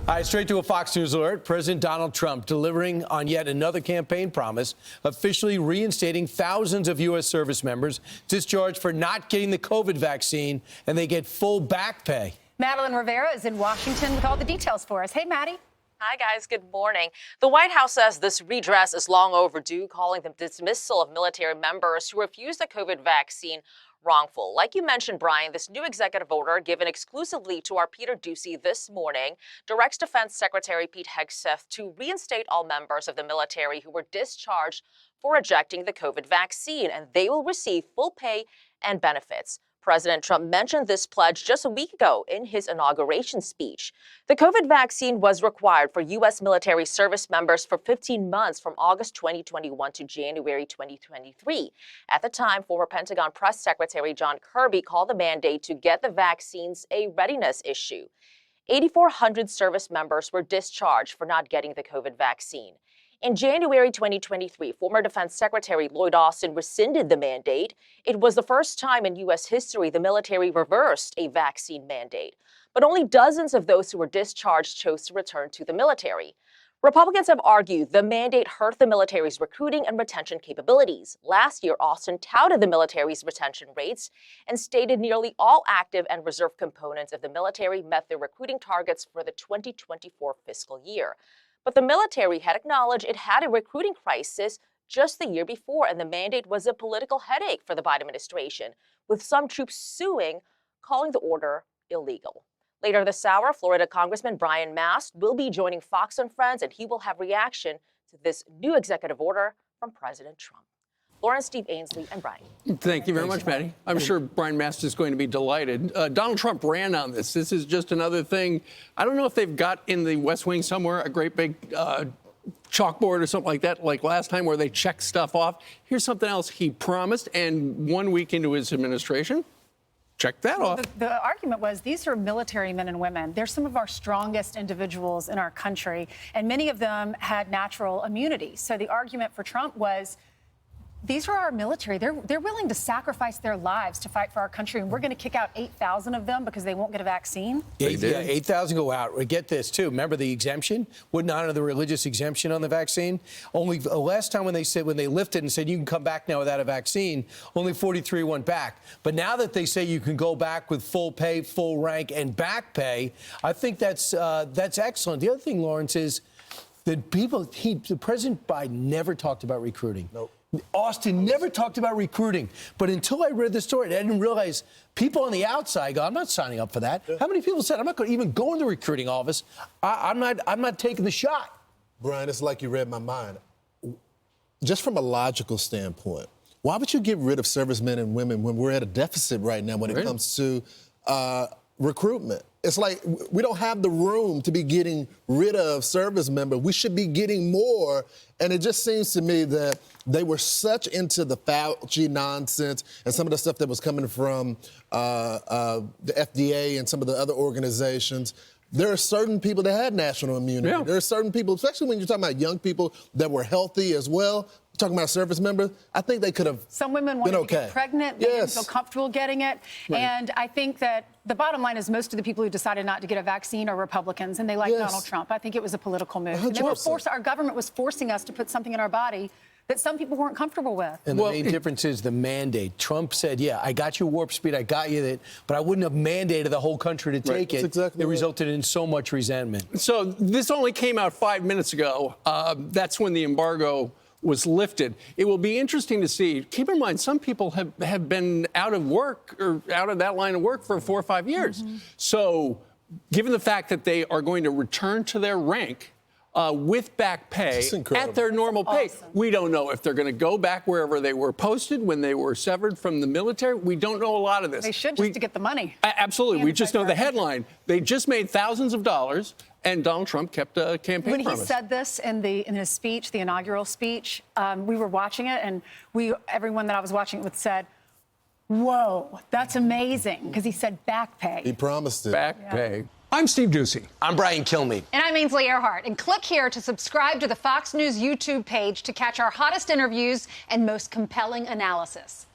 All right, straight to a Fox News alert. President Donald Trump delivering on yet another campaign promise, officially reinstating thousands of U.S. service members discharged for not getting the COVID vaccine, and they get full back pay. Madeleine Rivera is in Washington with all the details for us. Hey, Maddie. Hi, guys. Good morning. The White House says this redress is long overdue, calling the dismissal of military members who refused the COVID vaccine wrongful. Like you mentioned, Brian, this new executive order given exclusively to our Peter Doocy this morning directs Defense Secretary Pete Hegseth to reinstate all members of the military who were discharged for rejecting the COVID vaccine, and they will receive full pay and benefits. President Trump mentioned this pledge just a week ago in his inauguration speech. The COVID vaccine was required for U.S. military service members for 15 months from August 2021 to January 2023. At the time, former Pentagon Press Secretary John Kirby called the mandate to get the vaccines a readiness issue. 8,400 service members were discharged for not getting the COVID vaccine. In January 2023, former Defense Secretary Lloyd Austin rescinded the mandate. It was the first time in U.S. history the military reversed a vaccine mandate. But only dozens of those who were discharged chose to return to the military. Republicans have argued the mandate hurt the military's recruiting and retention capabilities. Last year, Austin touted the military's retention rates and stated nearly all active and reserve components of the military met their recruiting targets for the 2024 fiscal year. But the military had acknowledged it had a recruiting crisis just the year before, and the mandate was a political headache for the Biden administration, with some troops suing, calling the order illegal. Later this hour, Florida Congressman Brian Mast will be joining Fox and Friends, and he will have reaction to this new executive order from President Trump. Lauren, Steve Ainsley, and Brian. Thank you very much, Maddie. I'm sure Brian Mast is going to be delighted. Donald Trump ran on this. This is just another thing. I don't know if they've got in the West Wing somewhere a great big chalkboard or something like that, like last time where they check stuff off. Here's something else he promised, and 1 week into his administration, check that off. The argument was these are military men and women. They're some of our strongest individuals in our country, and many of them had natural immunity. So the argument for Trump was, these are our military. They're willing to sacrifice their lives to fight for our country, and we're going to kick out 8,000 of them because they won't get a vaccine? Yeah, 8,000 go out. Get this, too. Remember the exemption? Wouldn't honor the religious exemption on the vaccine? Only last time when they lifted and said you can come back now without a vaccine, only 43 went back. But now that they say you can go back with full pay, full rank, and back pay, I think that's excellent. The other thing, Lawrence, is that President Biden never talked about recruiting. Nope. Austin never talked about recruiting. But until I read the story, I didn't realize people on the outside go, I'm not signing up for that. Yeah. How many people said, I'm not going to even go in the recruiting office. I'm not taking the shot. Brian, it's like you read my mind. Just from a logical standpoint, why would you get rid of servicemen and women when we're at a deficit right now when it comes to recruitment? It's like we don't have the room to be getting rid of service members. We should be getting more. And it just seems to me that they were such into the Fauci nonsense and some of the stuff that was coming from the FDA and some of the other organizations. There are certain people that had national immunity. Yeah. There are certain people, especially when you're talking about young people that were healthy as well, talking about service members, I think they could have Some women wanted to get pregnant. They didn't feel comfortable getting it. Right. And I think that the bottom line is most of the people who decided not to get a vaccine are Republicans, and they like Donald Trump. I think it was a political move. And our government was forcing us to put something in our body that some people weren't comfortable with. And the main difference is the mandate. Trump said, yeah, I got you warp speed, I got you that, but I wouldn't have mandated the whole country to take it. Exactly it resulted in so much resentment. So this only came out 5 minutes ago. That's when the embargo was lifted. It will be interesting to see. Keep in mind, some people have been out of work or out of that line of work for 4 or 5 years. Mm-hmm. So given the fact that they are going to return to their rank with back pay at their normal pay. Awesome. We don't know if they're going to go back wherever they were posted when they were severed from the military. We don't know a lot of this. They should just to get the money. Absolutely. We just know the headline. They just made thousands of dollars, and Donald Trump kept a campaign promise. When he said this in his speech, the inaugural speech, we were watching it, and everyone that I was watching it with said, whoa, that's amazing, because he said back pay. He promised it. Back pay. I'm Steve Doocy. I'm Brian Kilmeade. And I'm Ainsley Earhart. And click here to subscribe to the Fox News YouTube page to catch our hottest interviews and most compelling analysis.